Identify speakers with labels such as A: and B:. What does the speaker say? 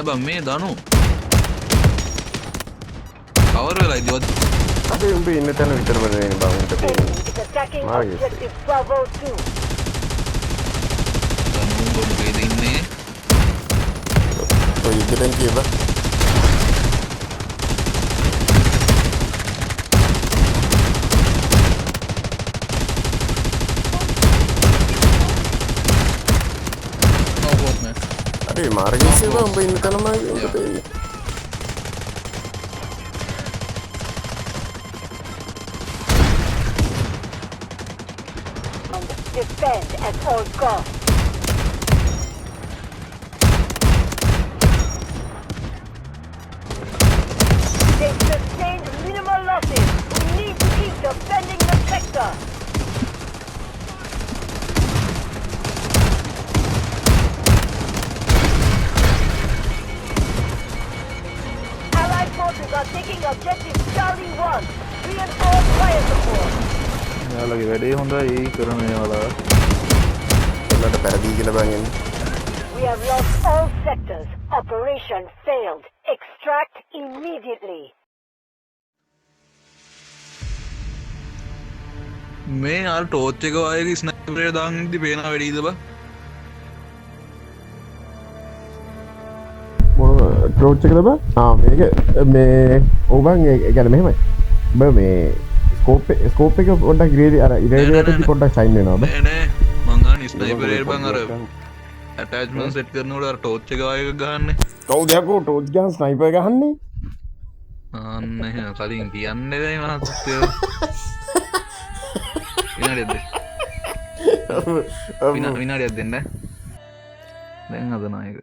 A: නෑ බං මේ දනු කවර වෙලා ඉදිවත්
B: අපි උඹ ඉන්න තැන විතරම නෙවෙයි බං උන්ට තියෙන්නේ මාගේ
A: දනු උඹ මොකේද ඉන්නේ
B: ඔය ඉතින් කියපන් अरे मार गए से वो उम्मीद करना मैं
C: defend at all costs. They've sustained minimal losses. We need to keep defending the sector. Allied forces are taking objective Charlie 1. Reinforce fire support.
D: යාළුවගේ වැඩේ හොඳයි කරන යාළුවා
B: ඔයාලට පැරදී කියලා බං එන්නේ
C: We have lost all sectors. Operation failed. Extract immediately.
A: මේ යාර ටෝච් එක වගේ ස්නයිපර් එක දාන්න ඉද්දි පේනවා වැඩිද බං
B: මොන ටෝච් එකද බං මේක මේ ඕබන් ඒ කියන්නේ මෙහෙමයි බං මේ ස්කෝප් එක පොඩ්ඩක් ඉරේදී අර ඉරේදී පොඩ්ඩක් ෂයින් වෙනවා බං
A: නෑ නෑ මං අහන්නේ ස්නයිපර් එක බං අර ඇටැච්මන්ට් සෙට් කරනකොට අර ටෝච් එක වගේ එකක් ගහන්නේ
B: කවුද යකෝ ටෝච් ගහන ස්නයිපර් ගහන්නේ
A: අන්න එහෙනම් කලින් කියන්න බෑ මහත්තයෝ විනාඩියක් දෙන්න දැන් හදනවා ඒක